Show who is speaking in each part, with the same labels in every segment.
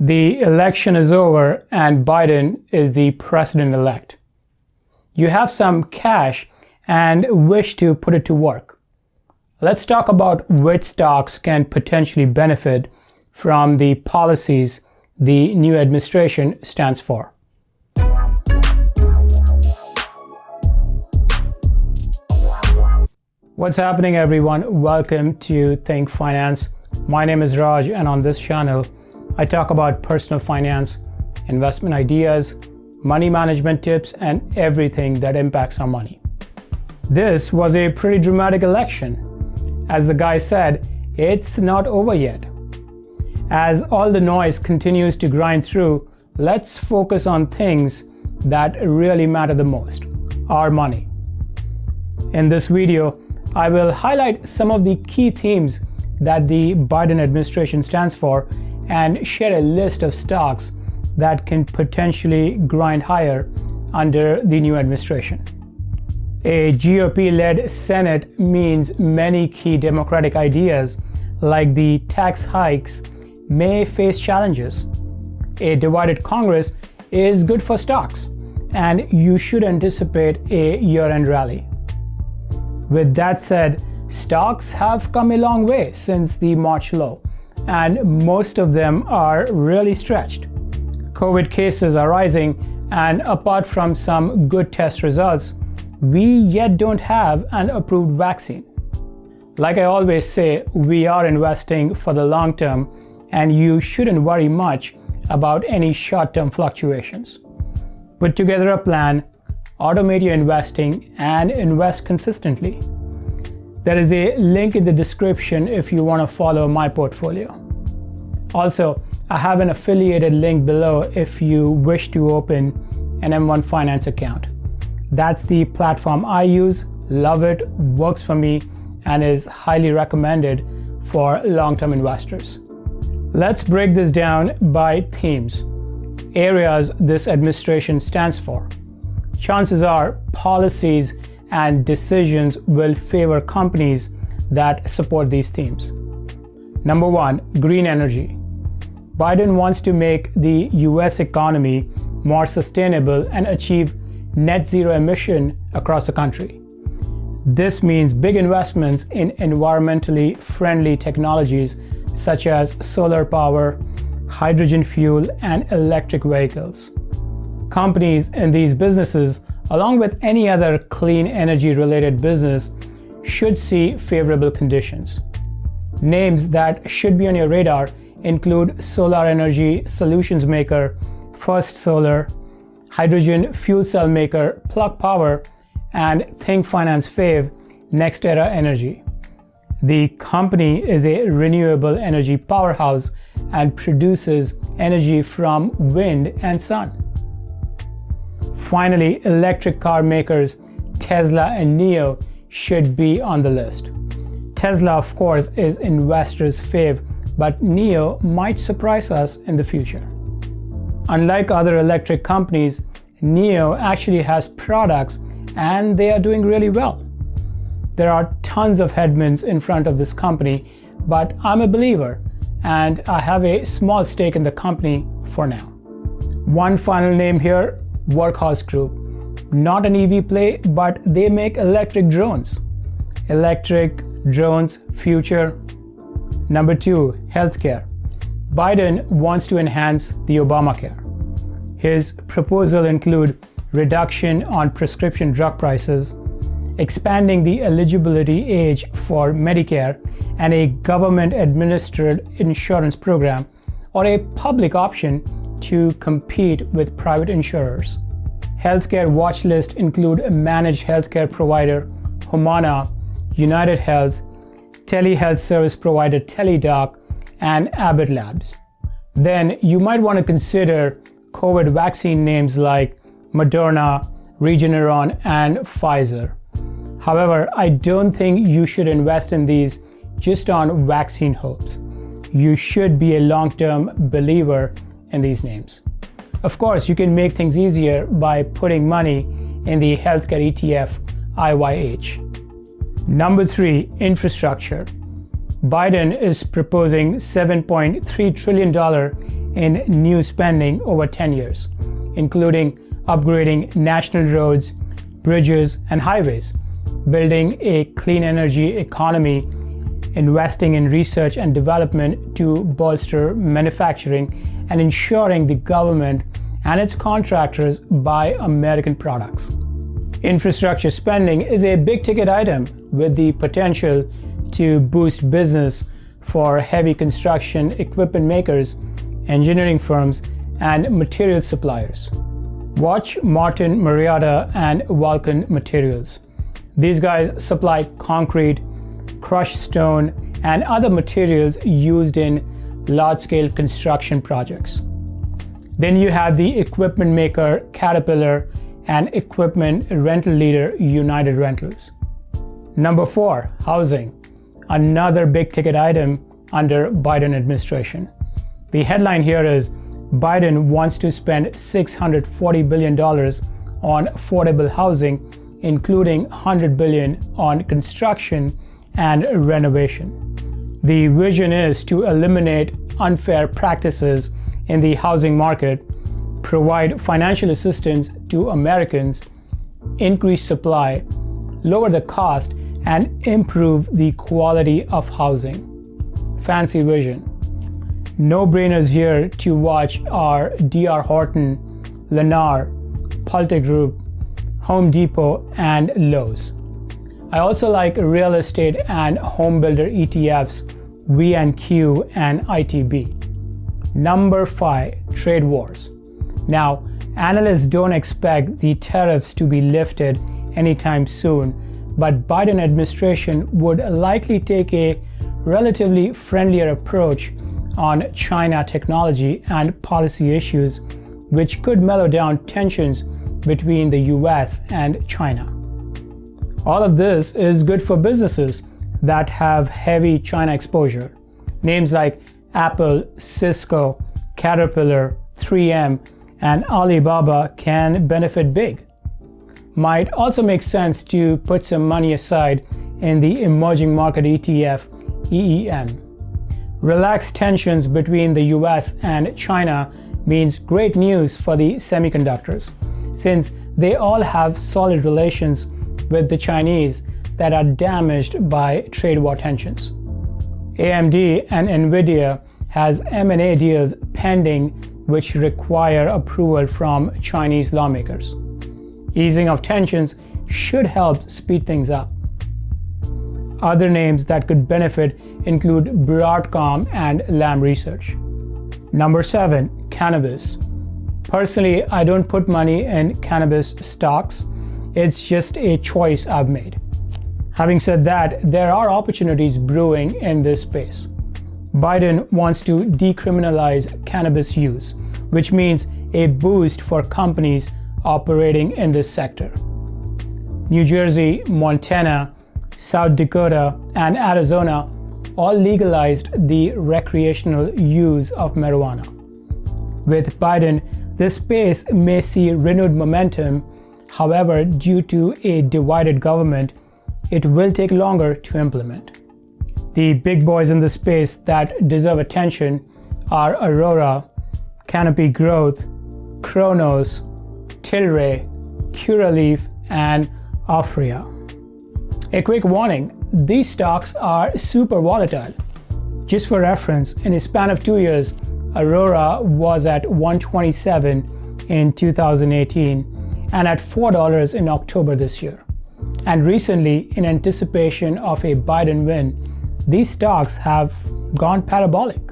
Speaker 1: The election is over and Biden is the president-elect. You have some cash and wish to put it to work. Let's talk about which stocks can potentially benefit from the policies the new administration stands for. What's happening, everyone? Welcome to Think Finance. My name is Raj, and on this channel, I talk about personal finance, investment ideas, money management tips, and everything that impacts our money. This was a pretty dramatic election. As the guy said, it's not over yet. As all the noise continues to grind through, let's focus on things that really matter the most, our money. In this video, I will highlight some of the key themes that the Biden administration stands for and share a list of stocks that can potentially grind higher under the new administration. A GOP Led Senate means many key Democratic ideas like the tax hikes may face challenges. A divided Congress is good for stocks, and you should anticipate a year-end rally. With that said, stocks have come a long way since the March low, and most of them are really stretched. COVID cases are rising, and apart from some good test results, we yet don't have an approved vaccine. Like I always say, we are investing for the long term, and you shouldn't worry much about any short-term fluctuations. Put together a plan, automate your investing, and invest consistently. There is a link in the description if you want to follow my portfolio. Also, I have an affiliated link below if you wish to open an M1 Finance account. That's the platform I use, love it, works for me, and is highly recommended for long-term investors. Let's break this down by themes, areas this administration stands for. Chances are policies and decisions will favor companies that support these themes. Number one, green energy. Biden wants to make the US economy more sustainable and achieve net zero emission across the country. This means big investments in environmentally friendly technologies such as solar power, hydrogen fuel, and electric vehicles. Companies in these businesses, along with any other clean energy related business, should see favorable conditions. Names that should be on your radar include solar energy solutions maker First Solar, hydrogen fuel cell maker Plug Power, and Think Finance fave NextEra Energy. The company is a renewable energy powerhouse and produces energy from wind and sun. Finally, electric car makers Tesla and NIO should be on the list. Tesla, of course, is investors' fave, but NIO might surprise us in the future. Unlike other electric companies, NIO actually has products and they are doing really well. There are tons of headwinds in front of this company, but I'm a believer and I have a small stake in the company for now. One final name here, Workhorse Group. Not an EV play, but they make electric drones. Electric drones future. Number two, healthcare. Biden wants to enhance the Obamacare. His proposal include reduction on prescription drug prices, expanding the eligibility age for Medicare, and a government-administered insurance program, or a public option to compete with private insurers. Healthcare watch list include managed healthcare provider Humana, United Health, telehealth service provider Teladoc, and Abbott Labs. Then you might want to consider COVID vaccine names like Moderna, Regeneron, and Pfizer. However, I don't think you should invest in these just on vaccine hopes. You should be a long-term believer in these names. Of course, you can make things easier by putting money in the healthcare ETF IYH. Number 3, infrastructure. Biden is proposing $7.3 trillion in new spending over 10 years, including upgrading national roads, bridges, and highways, building a clean energy economy, investing in research and development to bolster manufacturing, and ensuring the government and its contractors buy American products. Infrastructure spending is a big-ticket item with the potential to boost business for heavy construction equipment makers, engineering firms, and material suppliers. Watch Martin Marietta and Vulcan Materials. These guys supply concrete, crushed stone, and other materials used in large-scale construction projects. Then you have the equipment maker Caterpillar and equipment rental leader United Rentals. Number 4, housing, another big-ticket item under Biden administration. The headline here is Biden wants to spend $640 billion on affordable housing, including $100 billion on construction and renovation. The vision is to eliminate unfair practices in the housing market, provide financial assistance to Americans, increase supply, lower the cost, and improve the quality of housing. Fancy vision. No-brainers here to watch are D.R. Horton, Lennar, Pulte Group, Home Depot, and Lowe's. I also like real estate and home builder ETFs, VNQ and ITB. Number 5, trade wars. Now, analysts don't expect the tariffs to be lifted anytime soon, but Biden administration would likely take a relatively friendlier approach on China technology and policy issues, which could mellow down tensions between the US and China. All of this is good for businesses that have heavy China exposure. Names like Apple, Cisco, Caterpillar, 3M, and Alibaba can benefit big. Might also make sense to put some money aside in the emerging market ETF, EEM. Relaxed tensions between the US and China means great news for the semiconductors, since they all have solid relations with the Chinese that are damaged by trade war tensions. AMD and Nvidia has M&A deals pending which require approval from Chinese lawmakers. Easing of tensions should help speed things up. Other names that could benefit include Broadcom and Lam Research. Number 7, cannabis. Personally, I don't put money in cannabis stocks. It's just a choice I've made. Having said that, there are opportunities brewing in this space. Biden wants to decriminalize cannabis use, which means a boost for companies operating in this sector. New Jersey, Montana, South Dakota, and Arizona all legalized the recreational use of marijuana. With Biden, this space may see renewed momentum. However, due to a divided government, it will take longer to implement. The big boys in the space that deserve attention are Aurora, Canopy Growth, Kronos, Tilray, Curaleaf, and Aphria. A quick warning, these stocks are super volatile. Just for reference, in a span of 2 years, Aurora was at $127 in 2018 and at $4 in October this year. And recently, in anticipation of a Biden win, these stocks have gone parabolic.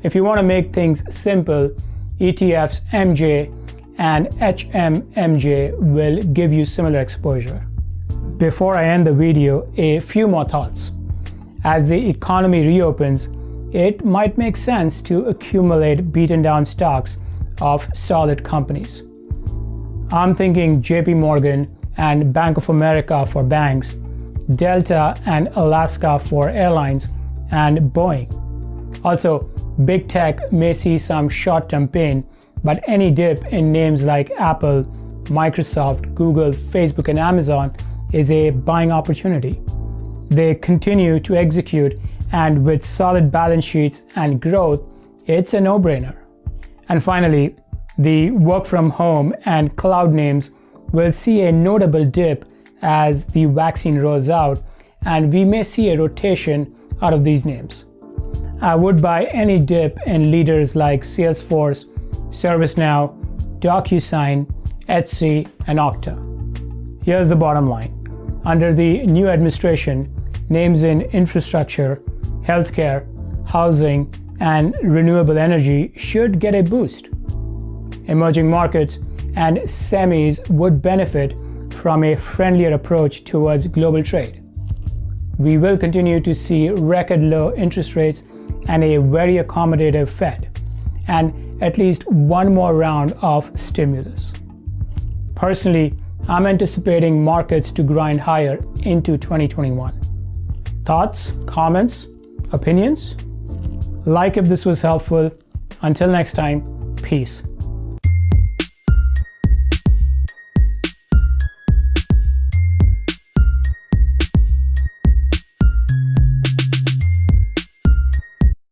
Speaker 1: If you want to make things simple, ETFs MJ and HMMJ will give you similar exposure. Before I end the video, a few more thoughts. As the economy reopens, it might make sense to accumulate beaten down stocks of solid companies. I'm thinking JP Morgan and Bank of America for banks, Delta and Alaska for airlines, and Boeing. Also, big tech may see some short-term pain, but any dip in names like Apple, Microsoft, Google, Facebook, and Amazon is a buying opportunity. They continue to execute and with solid balance sheets and growth, it's a no-brainer. And finally, the work from home and cloud names will see a notable dip as the vaccine rolls out, and we may see a rotation out of these names. I would buy any dip in leaders like Salesforce, ServiceNow, DocuSign, Etsy, and Okta. Here's the bottom line. Under the new administration, names in infrastructure, healthcare, housing, and renewable energy should get a boost. Emerging markets and semis would benefit from a friendlier approach towards global trade. We will continue to see record low interest rates and a very accommodative Fed, and at least one more round of stimulus. Personally, I'm anticipating markets to grind higher into 2021. Thoughts, comments, opinions? Like if this was helpful. Until next time, peace.